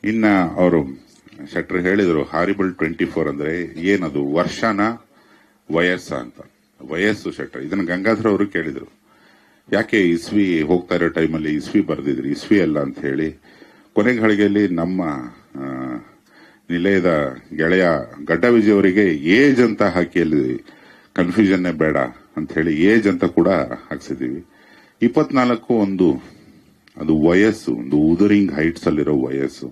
ಇನ್ನ ಅವರು ಶೆಟ್ರ್ ಹೇಳಿದ್ರು ಹಾರಿಬಲ್ 24 ಅಂದ್ರೆ ಏನದು ವರ್ಷನ ವಯಸ್ಸ ಅಂತ. ವಯಸ್ಸು ಶೆಟ್ರ್ ಇದನ್ನ ಗಂಗಾಧರ್ ಅವರು ಕೇಳಿದ್ರು, ಯಾಕೆ ಇಸ್ವಿ ಹೋಗ್ತಾ ಇರೋ ಟೈಮಲ್ಲಿ ಇಸ್ವಿ ಬರೆದಿದ್ರಿ, ಇಸ್ವಿ ಅಲ್ಲ ಅಂತ ಹೇಳಿ. ಕೊನೆ ಘಳಿಗೆಯಲ್ಲಿ ನಮ್ಮ ನಿಲಯದ ಗೆಳೆಯ ಗಡ್ಡ ವಿಜಯ್ ಅವರಿಗೆ ಏಜ್ ಅಂತ ಹಾಕಿ ಅಲ್ಲಿ ಕನ್ಫ್ಯೂಷನ್ನೇ ಬೇಡ ಅಂತ ಹೇಳಿ ಏಜ್ ಅಂತ ಕೂಡ ಹಾಕ್ಸಿದೀವಿ. 24 ಅದು ವಯಸ್ಸು, ಒಂದು ಉದರಿಂಗ್ ಹೈಟ್ಸ್ ಅಲ್ಲಿರೋ ವಯಸ್ಸು,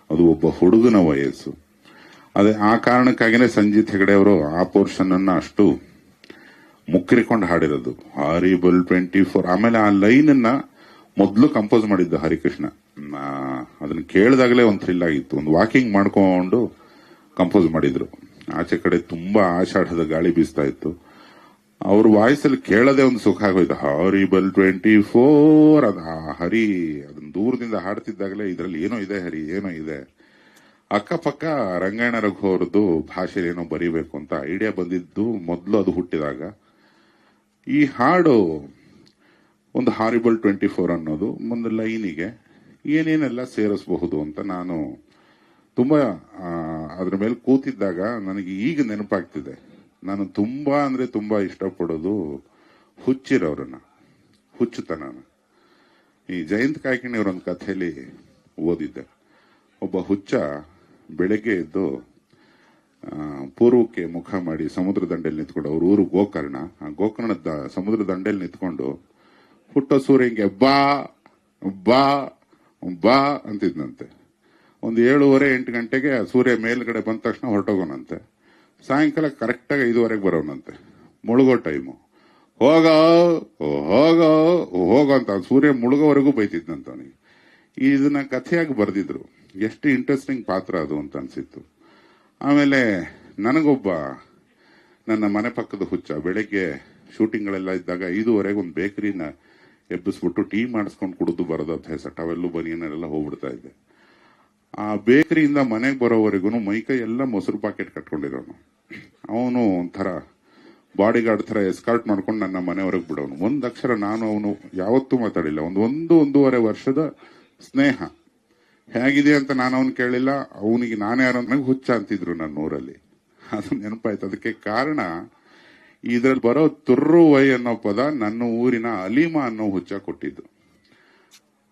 ಅದು ಒಬ್ಬ ಹುಡುಗನ ವಯಸ್ಸು. ಅದೇ ಆ ಕಾರಣಕ್ಕಾಗಿನೇ ಸಂಜಿತ್ ಹೆಗಡೆ ಅವರು ಆ ಪೋರ್ಷನ್ ಅನ್ನ ಅಷ್ಟು ಮುಕ್ಕಿರಿಕೊಂಡು ಹಾಡಿರೋದು ಹಾರಿಬಲ್ 24. ಆಮೇಲೆ ಆ ಲೈನ್ ಅನ್ನ ಮೊದಲು ಕಂಪೋಸ್ ಮಾಡಿದ್ದು ಹರಿಕೃಷ್ಣ. ಅದನ್ನ ಕೇಳಿದಾಗಲೇ ಒಂದು ಥ್ರಿಲ್ ಆಗಿತ್ತು. ಒಂದು ವಾಕಿಂಗ್ ಮಾಡ್ಕೊಂಡು ಕಂಪೋಸ್ ಮಾಡಿದ್ರು. ಆಚೆ ಕಡೆ ತುಂಬಾ ಆಷಾಢದ ಗಾಳಿ ಬೀಸ್ತಾ ಇತ್ತು. ಅವ್ರ ವಾಯ್ಸ್ ಅಲ್ಲಿ ಕೇಳದೆ ಒಂದು ಸುಖ ಆಗೋಯ್ತು. ಹಾರಿಬಲ್ 24 ಅದ ಹರಿ ಅದನ್ನ ದೂರದಿಂದ ಹಾಡ್ತಿದ್ದಾಗಲೇ ಇದರಲ್ಲಿ ಏನೋ ಇದೆ ಹರಿ, ಏನೋ ಇದೆ. ಅಕ್ಕಪಕ್ಕ ರಂಗಾಯಣ ರಘು ಅವರದ್ದು ಭಾಷೆಯಲ್ಲಿ ಏನೋ ಬರೀಬೇಕು ಅಂತ ಐಡಿಯಾ ಬಂದಿದ್ದು ಮೊದಲು ಅದು ಹುಟ್ಟಿದಾಗ. ಈ ಹಾಡು ಒಂದು ಹಾರಿಬಲ್ 24 ಅನ್ನೋದು ಒಂದು ಲೈನಿಗೆ ಏನೇನೆಲ್ಲ ಸೇರಿಸಬಹುದು ಅಂತ ನಾನು ತುಂಬಾ ಅದ್ರ ಮೇಲೆ ಕೂತಿದ್ದಾಗ ನನಗೆ ಈಗ ನೆನಪಾಗ್ತಿದೆ. ನಾನು ತುಂಬಾ ಅಂದ್ರೆ ತುಂಬಾ ಇಷ್ಟಪಡೋದು ಹುಚ್ಚಿರವ್ರನ್ನ, ಹುಚ್ಚುತನ. ಈ ಜಯಂತ್ ಕಾಯ್ಕಿಣಿ ಅವರೊಂದು ಕಥೆಯಲ್ಲಿ ಓದಿದ್ದೆ. ಒಬ್ಬ ಹುಚ್ಚ ಬೆಳಗ್ಗೆ ಎದ್ದು ಪೂರ್ವಕ್ಕೆ ಮುಖ ಮಾಡಿ ಸಮುದ್ರ ದಂಡೆಯಲ್ಲಿ ನಿಂತ್ಕೊಂಡು, ಅವ್ರ ಊರು ಗೋಕರ್ಣ, ಆ ಗೋಕರ್ಣದ ಸಮುದ್ರ ದಂಡೆಯಲ್ಲಿ ನಿಂತ್ಕೊಂಡು ಹುಟ್ಟೋ ಸೂರ್ಯಂಗೆ ಬಾ ಬಾ ಬಾ ಅಂತಿದ್ನಂತೆ. ಒಂದು 7:30-8 ಗಂಟೆಗೆ ಸೂರ್ಯ ಮೇಲ್ಗಡೆ ಬಂದ ತಕ್ಷಣ ಹೊರಟೋಗೋನಂತೆ. ಸಾಯಂಕಾಲ ಕರೆಕ್ಟಾಗಿ 5:00 ಬರೋನಂತೆ, ಮುಳುಗೋ ಟೈಮು. ಹೋಗೋ ಹೋಗೋ ಹೋಗೋ ಅಂತ ಸೂರ್ಯ ಮುಳುಗೋವರೆಗೂ ಬೈತಿದ್ನಂತ ಅವನಿಗೆ. ಇದನ್ನ ಕಥೆಯಾಗಿ ಬರೆದಿದ್ರು. ಎಷ್ಟು ಇಂಟ್ರೆಸ್ಟಿಂಗ್ ಪಾತ್ರ ಅದು ಅಂತ ಅನ್ಸಿತ್ತು. ಆಮೇಲೆ ನನಗೊಬ್ಬ ನನ್ನ ಮನೆ ಪಕ್ಕದ ಹುಚ್ಚ ಬೆಳಗ್ಗೆ ಶೂಟಿಂಗ್ಗಳೆಲ್ಲ ಇದ್ದಾಗ 5:15 ಒಂದು ಬೇಕರಿನ ಎಬ್ಬಿಸ್ಬಿಟ್ಟು ಟೀ ಮಾಡಿಸ್ಕೊಂಡು ಕುಡಿದು ಬರೋದು ಅಭ್ಯಾಸ. ಟವೆಲ್ಲು ಬನಿಯನ್ನೆಲ್ಲ ಹೋಗ್ಬಿಡ್ತಾ ಇದ್ದೆ. ಆ ಬೇಕರಿಯಿಂದ ಮನೆಗೆ ಬರೋವರೆಗೂ ಮೈಕೈ ಎಲ್ಲ ಮೊಸರು ಪಾಕೆಟ್ ಕಟ್ಕೊಂಡಿರೋನು. ಅವನು ಒಂಥರ ಬಾಡಿ ಗಾರ್ಡ್ ತರ ಎಸ್ಕಾರ್ಟ್ ಮಾಡ್ಕೊಂಡು ನನ್ನ ಮನೆವರೆಗೆ ಬಿಡೋನು. ಒಂದಕ್ಷರ ನಾನು ಅವನು ಯಾವತ್ತೂ ಮಾತಾಡಿಲ್ಲ. ಒಂದೂವರೆ ವರ್ಷದ ಸ್ನೇಹ ಹೇಗಿದೆ ಅಂತ ನಾನು ಅವನು ಕೇಳಿಲ್ಲ. ಅವನಿಗೆ ನಾನೇ ಯಾರು ನನಗೆ ಹುಚ್ಚ ಅಂತಿದ್ರು ನನ್ನ ಊರಲ್ಲಿ. ಅದು ನೆನಪಾಯ್ತು. ಅದಕ್ಕೆ ಕಾರಣ ಇದ್ರಲ್ಲಿ ಬರೋ ತುರ್ರು ವೈ ಅನ್ನೋ ಪದ ನನ್ನ ಊರಿನ ಅಲೀಮಾ ಅನ್ನೋ ಹುಚ್ಚ ಕೊಟ್ಟಿದ್ದು.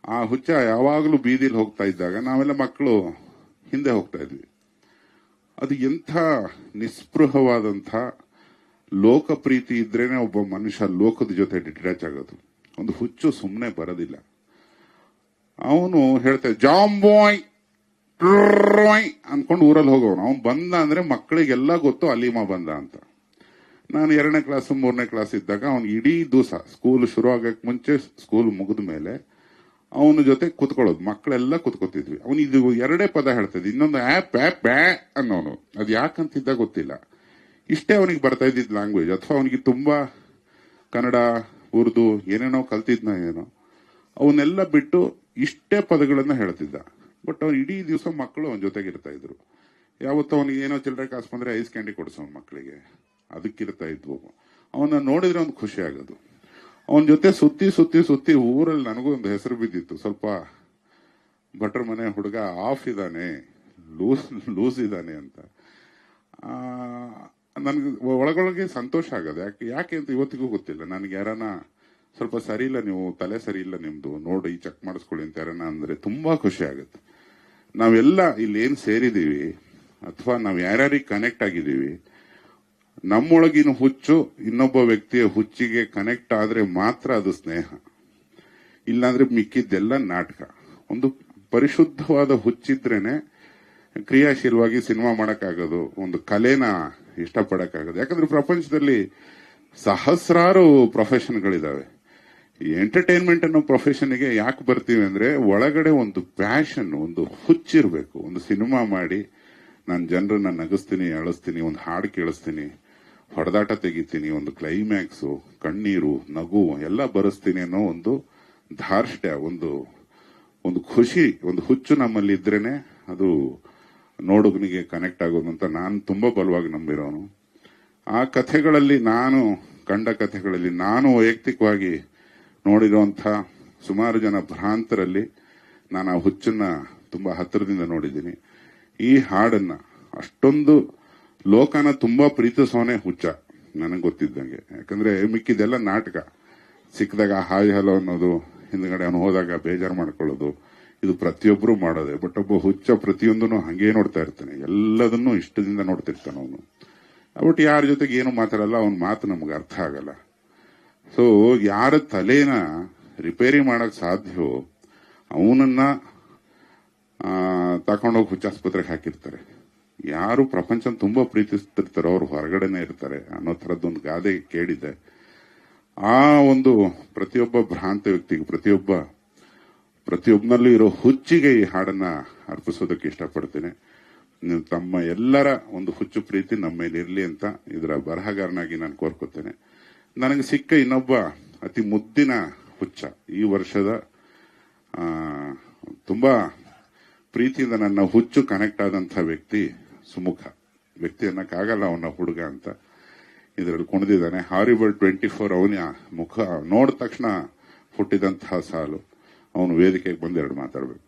ಆ ಹುಚ್ಚ ಯಾವಾಗಲೂ ಬೀದಿಲಿ ಹೋಗ್ತಾ ಇದ್ದಾಗ ನಾವೆಲ್ಲ ಮಕ್ಕಳು ಹಿಂದೆ ಹೋಗ್ತಾ ಇದ್ವಿ. ಅದು ಎಂಥ ನಿಸ್ಪೃಹವಾದಂಥ ಲೋಕಪ್ರೀತಿ ಇದ್ರೇನೆ ಒಬ್ಬ ಮನುಷ್ಯ ಲೋಕದ ಜೊತೆ ಡಿಟ್ಯಾಚ್ ಆಗೋದು. ಒಂದು ಹುಚ್ಚು ಸುಮ್ಮನೆ ಬರೋದಿಲ್ಲ. ಅವನು ಹೇಳ್ತಾರೆ ಜಾಂಬಾಯ್ ಅನ್ಕೊಂಡು ಊರಲ್ಲಿ ಹೋಗೋನು. ಅವನು ಬಂದ ಅಂದ್ರೆ ಮಕ್ಕಳಿಗೆಲ್ಲ ಗೊತ್ತು ಅಲೀಮಾ ಬಂದ ಅಂತ. ನಾನು 2ನೇ ಕ್ಲಾಸ್ 3ನೇ ಕ್ಲಾಸ್ ಇದ್ದಾಗ ಅವನು ಇಡೀ ದಿವಸ ಸ್ಕೂಲ್ ಶುರು ಆಗಕ್ಕೆ ಮುಂಚೆ, ಸ್ಕೂಲ್ ಮುಗಿದ ಮೇಲೆ ಅವನ ಜೊತೆ ಕುತ್ಕೊಳ್ಳೋದು. ಮಕ್ಕಳೆಲ್ಲ ಕುತ್ಕೋತಿದ್ವಿ. ಅವನು ಇದು 2 ಪದ ಹೇಳ್ತಿದ್ದ, ಇನ್ನೊಂದು ಆಪ್ ಬ್ಯಾ ಅನ್ನೋನು. ಅದು ಯಾಕಂತಿದ್ದ ಗೊತ್ತಿಲ್ಲ. ಇಷ್ಟೇ ಅವನಿಗೆ ಬರ್ತಾ ಇದ್ದಿದ್ ಲ್ಯಾಂಗ್ವೇಜ್. ಅಥವಾ ಅವನಿಗೆ ತುಂಬಾ ಕನ್ನಡ, ಉರ್ದು ಏನೇನೋ ಕಲ್ತಿದ್ನ ಏನೋ. ಅವನ್ನೆಲ್ಲ ಬಿಟ್ಟು ಇಷ್ಟೇ ಪದಗಳನ್ನ ಹೇಳ್ತಿದ್ದ. ಬಟ್ ಅವ್ನು ಇಡೀ ದಿವಸ ಮಕ್ಕಳು ಅವನ ಜೊತೆಗಿರ್ತಾ ಇದ್ರು. ಯಾವತ್ತೂ ಅವನಿಗೆ ಏನೋ ಚಿಲ್ಲರೆ ಕಾಸು ಬಂದ್ರೆ ಐಸ್ ಕ್ಯಾಂಡಿ ಕೊಡಿಸೋನ್ ಮಕ್ಕಳಿಗೆ, ಅದಕ್ಕಿರ್ತಾ ಇದ್ವು. ಅವನ್ನ ನೋಡಿದ್ರೆ ಒಂದು ಖುಷಿ ಆಗೋದು. ಅವನ ಜೊತೆ ಸುತ್ತಿ ಸುತ್ತಿ ಸುತ್ತಿ ಊರಲ್ಲಿ ನನಗೂ ಒಂದು ಹೆಸರು ಬಿದ್ದಿತ್ತು. ಸ್ವಲ್ಪ ಭಟ್ರ ಮನೆ ಹುಡುಗ ಆಫ್ ಇದ್ದಾನೆ, ಲೂಸ್ ಇದ್ದಾನೆ ಅಂತ. ನನ್ಗೆ ಒಳಗೊಳಗೆ ಸಂತೋಷ ಆಗೋದು. ಯಾಕೆ ಅಂತ ಇವತ್ತಿಗೂ ಗೊತ್ತಿಲ್ಲ. ನನಗೆ ಯಾರನ್ನ ಸ್ವಲ್ಪ ಸರಿ ಇಲ್ಲ, ನೀವು ತಲೆ ಸರಿ ಇಲ್ಲ ನಿಮ್ದು, ನೋಡಿ ಚೆಕ್ ಮಾಡಿಸ್ಕೊಳ್ಳಿ ಅಂತ ಯಾರನ್ನ ಅಂದ್ರೆ ತುಂಬಾ ಖುಷಿ ಆಗುತ್ತೆ. ನಾವೆಲ್ಲ ಇಲ್ಲಿ ಏನ್ ಸೇರಿದೀವಿ ಅಥವಾ ನಾವ್ ಯಾರ್ಯಾರಿಗೆ ಕನೆಕ್ಟ್ ಆಗಿದ್ದೀವಿ, ನಮ್ಮೊಳಗಿನ ಹುಚ್ಚು ಇನ್ನೊಬ್ಬ ವ್ಯಕ್ತಿಯ ಹುಚ್ಚಿಗೆ ಕನೆಕ್ಟ್ ಆದ್ರೆ ಮಾತ್ರ ಅದು ಸ್ನೇಹ. ಇಲ್ಲಾಂದ್ರೆ ಮಿಕ್ಕಿದ್ದೆಲ್ಲ ನಾಟಕ. ಒಂದು ಪರಿಶುದ್ಧವಾದ ಹುಚ್ಚಿದ್ರೇನೆ ಕ್ರಿಯಾಶೀಲವಾಗಿ ಸಿನಿಮಾ ಮಾಡಕ್ಕಾಗೋದು, ಒಂದು ಕಲೆನ ಇಷ್ಟಪಡಕ್ಕಾಗೋದು. ಯಾಕಂದ್ರೆ ಪ್ರಪಂಚದಲ್ಲಿ ಸಹಸ್ರಾರು ಪ್ರೊಫೆಷನ್ಗಳಿದಾವೆ. ಈ ಎಂಟರ್ಟೈನ್ಮೆಂಟ್ ಅನ್ನೋ ಪ್ರೊಫೆಷನ್ಗೆ ಯಾಕೆ ಬರ್ತೀವಿ ಅಂದ್ರೆ ಒಳಗಡೆ ಒಂದು ಪ್ಯಾಷನ್, ಒಂದು ಹುಚ್ಚಿರ್ಬೇಕು. ಒಂದು ಸಿನಿಮಾ ಮಾಡಿ ನಾನು ಜನರನ್ನ ನಗಿಸ್ತೀನಿ, ಅಳಿಸ್ತೀನಿ, ಒಂದು ಹಾಡು ಕೇಳಿಸ್ತೀನಿ, ಹೊಡೆದಾಟ ತೆಗಿತೀನಿ, ಒಂದು ಕ್ಲೈಮ್ಯಾಕ್ಸು, ಕಣ್ಣೀರು, ನಗು ಎಲ್ಲ ಬರೆಸ್ತೀನಿ ಅನ್ನೋ ಒಂದು ಧಾರ್ಷ್ಟ್ಯ, ಒಂದು ಖುಷಿ, ಒಂದು ಹುಚ್ಚು ನಮ್ಮಲ್ಲಿ ಇದ್ರೇನೆ ಅದು ನೋಡುಗನಿಗೆ ಕನೆಕ್ಟ್ ಆಗೋದು ಅಂತ ನಾನು ತುಂಬಾ ಬಲವಾಗಿ ನಂಬಿರೋನು. ಆ ಕಥೆಗಳಲ್ಲಿ, ನಾನು ಕಂಡ ಕಥೆಗಳಲ್ಲಿ, ನಾನು ವೈಯಕ್ತಿಕವಾಗಿ ನೋಡಿರುವಂತಹ ಸುಮಾರು ಜನ ಭ್ರಾಂತರಲ್ಲಿ ನಾನು ಆ ಹುಚ್ಚನ್ನ ತುಂಬಾ ಹತ್ತಿರದಿಂದ ನೋಡಿದ್ದೀನಿ. ಈ ಹಾಡನ್ನ ಅಷ್ಟೊಂದು ಲೋಕನ ತುಂಬಾ ಪ್ರೀತಿಸೋನೆ ಹುಚ್ಚ ನನಗೆ ಗೊತ್ತಿದ್ದಂಗೆ. ಯಾಕಂದ್ರೆ ಮಿಕ್ಕಿದೆಲ್ಲ ನಾಟಕ. ಸಿಕ್ಕಿದಾಗ ಹಾಯ್ ಹಲೋ ಅನ್ನೋದು, ಹಿಂದ್ಗಡೆ ಅವನು ಹೋದಾಗ ಬೇಜಾರು ಮಾಡ್ಕೊಳ್ಳೋದು, ಇದು ಪ್ರತಿಯೊಬ್ಬರು ಮಾಡೋದೆ. ಬಟ್ ಒಬ್ಬ ಹುಚ್ಚ ಪ್ರತಿಯೊಂದನ್ನು ಹಂಗೇ ನೋಡ್ತಾ ಇರ್ತಾನೆ, ಎಲ್ಲದನ್ನು ಇಷ್ಟದಿಂದ ನೋಡ್ತಿರ್ತಾನೆ ಅವನು. ಬಟ್ ಯಾರ ಜೊತೆಗೆ ಏನು ಮಾತಾಡಲ್ಲ, ಅವನ ಮಾತು ನಮ್ಗೆ ಅರ್ಥ ಆಗಲ್ಲ. ಸೊ ಯಾರ ತಲೆನ ರಿಪೇರಿ ಮಾಡಕ್ ಸಾಧ್ಯವೋ ಅವನನ್ನ ತಕೊಂಡೋಗಿ ಹುಚ್ಚಾಸ್ಪತ್ರೆಗೆ ಹಾಕಿರ್ತಾರೆ. ಯಾರು ಪ್ರಪಂಚ ತುಂಬಾ ಪ್ರೀತಿಸ್ತಿರ್ತಾರೋ ಅವ್ರು ಹೊರಗಡೆನೆ ಇರ್ತಾರೆ ಅನ್ನೋ ತರದ್ದೊಂದು ಗಾದೆ ಕೇಳಿದೆ. ಆ ಒಂದು ಪ್ರತಿಯೊಬ್ಬ ಭ್ರಾಂತ ವ್ಯಕ್ತಿಗೆ, ಪ್ರತಿಯೊಬ್ಬನಲ್ಲೂ ಇರೋ ಹುಚ್ಚಿಗೆ ಈ ಹಾಡನ್ನ ಅರ್ಪಿಸೋದಕ್ಕೆ ಇಷ್ಟಪಡ್ತೇನೆ. ತಮ್ಮ ಎಲ್ಲರ ಒಂದು ಹುಚ್ಚು ಪ್ರೀತಿ ನಮ್ಮ ಮೇಲೆ ಇರಲಿ ಅಂತ ಇದರ ಬರಹಗಾರನಾಗಿ ನಾನು ಕೋರ್ಕೊತೇನೆ. ನನಗೆ ಸಿಕ್ಕ ಇನ್ನೊಬ್ಬ ಅತಿ ಮುದ್ದಿನ ಹುಚ್ಚ, ಈ ವರ್ಷದ ತುಂಬಾ ಪ್ರೀತಿಯಿಂದ ನನ್ನ ಹುಚ್ಚು ಕನೆಕ್ಟ್ ಆದಂತಹ ವ್ಯಕ್ತಿ ಸುಮುಖ. ವ್ಯಕ್ತಿ ಅನ್ನಕ್ಕಾಗಲ್ಲ, ಅವನ ಹುಡುಗ ಅಂತ ಇದರಲ್ಲಿ ಕುಣಿದಿದ್ದಾನೆ. ಹಾರಿಬಲ್ 24 ಅವನ ಮುಖ ನೋಡಿದ ತಕ್ಷಣ ಹುಟ್ಟಿದಂತಹ ಸಾಲು. ಅವನು ವೇದಿಕೆಗೆ ಬಂದು ಎರಡು ಮಾತಾಡಬೇಕು.